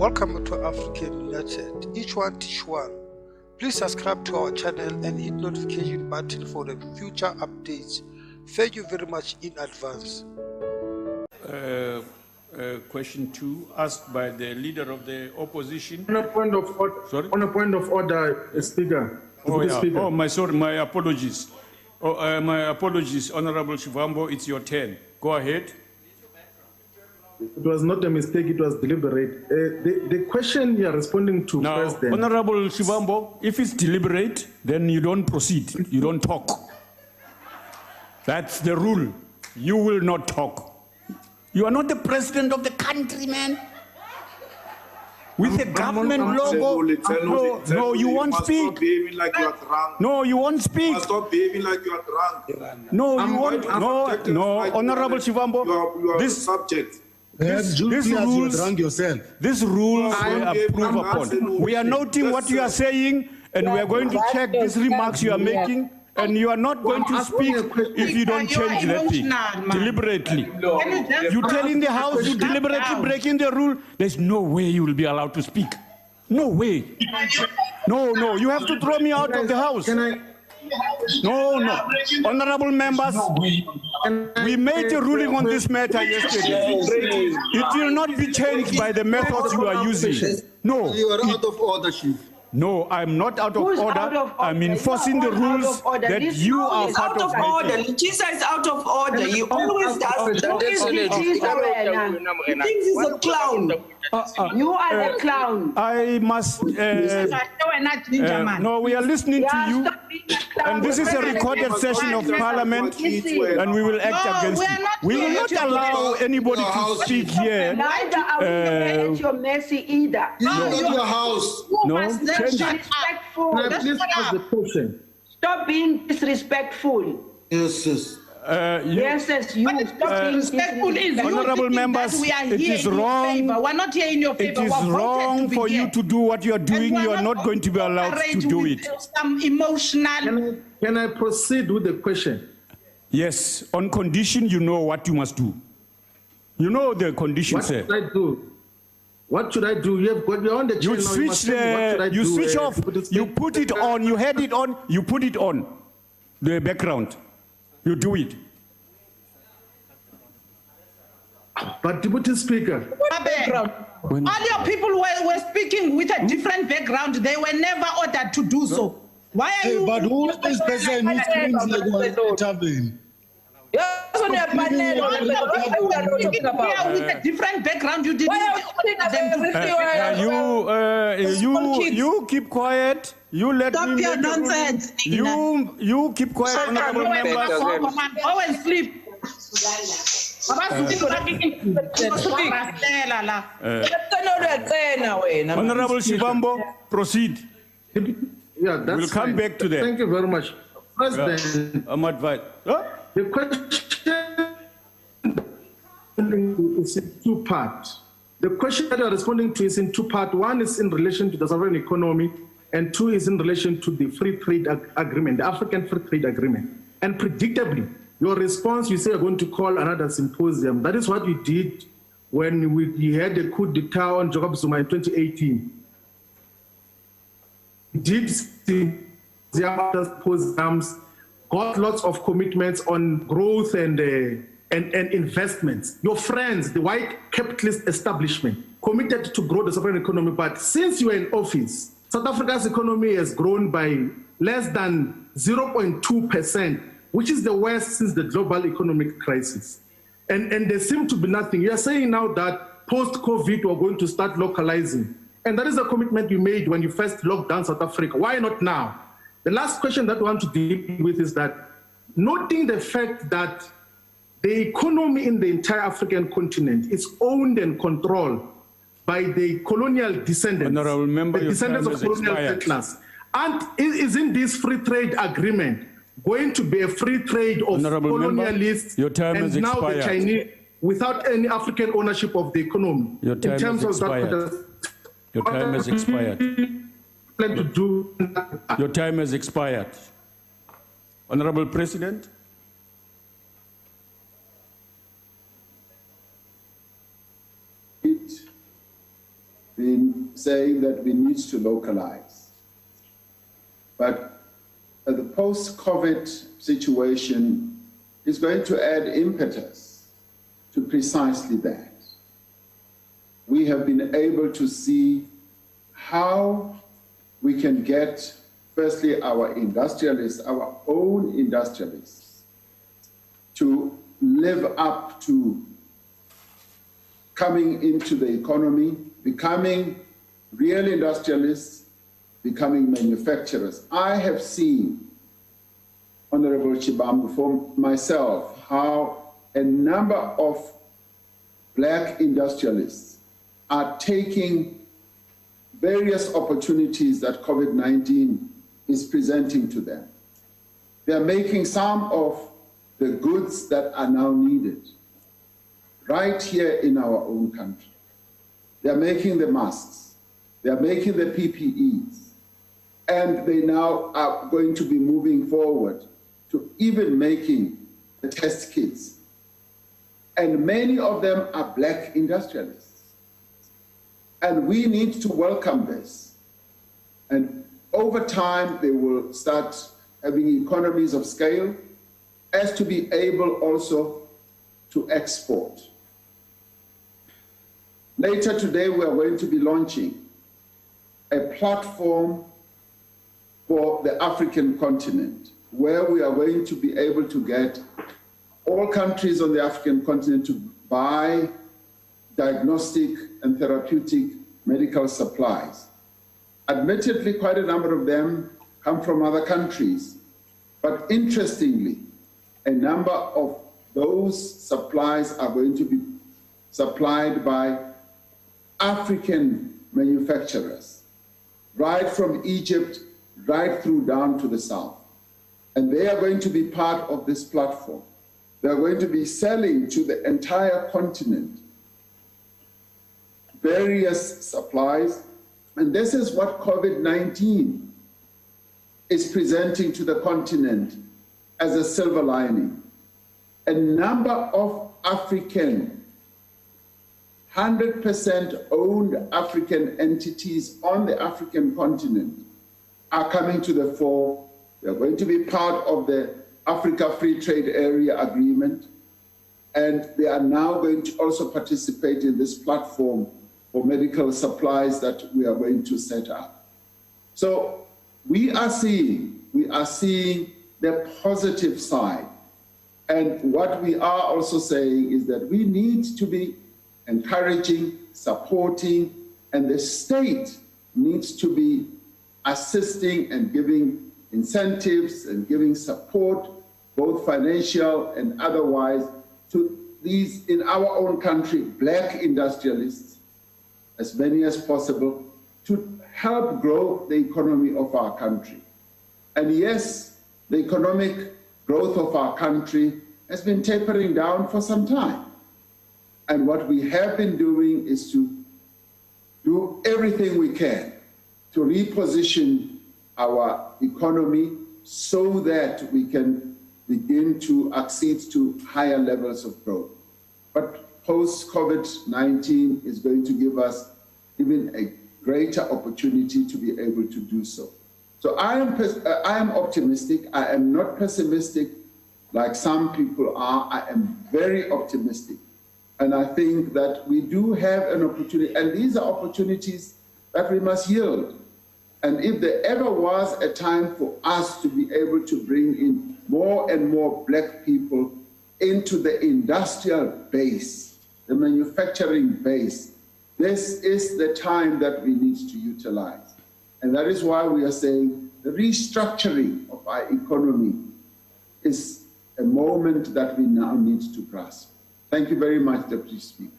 Welcome to African United. Each one teach one. Please subscribe to our channel and hit notification button for the future updates. Thank you very much in advance. Question 2, asked by the leader of the opposition. On a point of order, sorry? On a point of order, Speaker. Oh, yeah. Speaker. Oh, my apologies. My apologies, Honorable Shivhambu, it's your turn. Go ahead. It was not a mistake, it was deliberate. The question you are responding to, now, President. Honorable Shivhambu, if it's deliberate, then you don't proceed, you don't talk. That's the rule. You will not talk. You are not the president of the country, man. With a government logo. No, you won't speak. No, you won't speak. Stop behaving like you are drunk. No, you won't. No, Honorable Shivhambu. This subject. These rules we approve upon. We are noting what you are saying, and we are going to check these remarks you are making, and you are not going to speak if you don't change that thing deliberately. You telling the House you deliberately breaking the rule. There's no way you will be allowed to speak. No way. No, you have to throw me out of the House. No. Honorable members, we made a ruling on this matter yesterday. It will not be changed by the methods you are using. No. You are out of order, Chief. No, I'm not out of order. I'm enforcing the rules that you are part of order. Lichesa is out of order. He always does. Who is Lichesa? He thinks he's a clown. You are a clown. I must... no, we are listening to you. And this is a recorded session of Parliament, and we will act against it. We will not allow anybody to speak here. Neither are we at your mercy either. Your house. No, disrespectful. Please ask the question. Stop being disrespectful. Yes. You stop being disrespectful. Honorable members, it is wrong. We're not here in your favor. It is wrong for you to do what you are doing. You are not going to be allowed to do it. Some emotional. Can I proceed with the question? Yes, on condition you know what you must do. You know the condition, sir. What should I do? What should I do? You have got me on the channel. You switch off. You put it on. You had it on. You put it on. The background. You do it. But Deputy Speaker. All your people were speaking with a different background. They were never ordered to do so. Why are you? But who is this person who screams like what's happening? With a different background, you didn't. You keep quiet. You let Stop me. Your nonsense. You keep quiet, honorable members. Go and sleep. Honorable Shivhambu, proceed. Yeah, that's We'll come back to that. Thank you very much. President, I'm advised. the question is in two parts. The question that you are responding to is in two parts. One is in relation to the sovereign economy, and two is in relation to the free trade agreement, the African Free Trade Agreement. And predictably, your response, you say you're going to call another symposium. That is what you did when we had a coup d'etat on Jacob Zuma in 2018. We did symposiums, got lots of commitments on growth and investments. Your friends, the white capitalist establishment, committed to grow the sovereign economy. But since you are in office, South Africa's economy has grown by less than 0.2%, which is the worst since the global economic crisis. And there seems to be nothing. You are saying now that post-COVID, we're going to start localizing. And that is a commitment you made when you first locked down South Africa. Why not now? The last question that we want to deal with is that, noting the fact that the economy in the entire African continent is owned and controlled by the colonial descendants, Honorable member, the descendants of colonial settlers. And isn't this free trade agreement going to be a free trade of colonialists and now the Chinese without any African ownership of the economy? Your time has expired. Your time has expired. Your time has expired. Honorable President. The saying that we need to localize. But the post-COVID situation is going to add impetus to precisely that. We have been able to see how we can get, firstly, our industrialists, our own industrialists, to live up to coming into the economy, becoming real industrialists, becoming manufacturers. I have seen, Honorable Shivhambu, for myself, how a number of black industrialists are taking various opportunities that COVID-19 is presenting to them. They are making some of the goods that are now needed right here in our own country. They are making the masks, they are making the PPEs, and they now are going to be moving forward to even making the test kits. And many of them are black industrialists. And we need to welcome this. And over time, they will start having economies of scale as to be able also to export. Later today, we are going to be launching a platform for the African continent, where we are going to be able to get all countries on the African continent to buy diagnostic and therapeutic medical supplies. Admittedly, quite a number of them come from other countries, but interestingly, a number of those supplies are going to be supplied by African manufacturers, right from Egypt, right through down to the south. And they are going to be part of this platform. They are going to be selling to the entire continent various supplies. And this is what COVID-19 is presenting to the continent as a silver lining. A number of African, 100% owned African entities on the African continent are coming to the fore. They are going to be part of the Africa Free Trade Area Agreement, and they are now going to also participate in this platform for medical supplies that we are going to set up. So we are seeing the positive side. And what we are also saying is that we need to be encouraging, supporting, and the state needs to be assisting and giving incentives and giving support, both financial and otherwise, to these, in our own country, black industrialists, as many as possible, to help grow the economy of our country. And yes, the economic growth of our country has been tapering down for some time. And what we have been doing is to do everything we can to reposition our economy so that we can begin to accede to higher levels of growth. But post-COVID-19 is going to give us even a greater opportunity to be able to do so. So I am optimistic. I am not pessimistic like some people are. I am very optimistic. And I think that we do have an opportunity, and these are opportunities that we must yield. And if there ever was a time for us to be able to bring in more and more black people into the industrial base, the manufacturing base, this is the time that we need to utilize. And that is why we are saying the restructuring of our economy is a moment that we now need to grasp. Thank you very much, Deputy Speaker.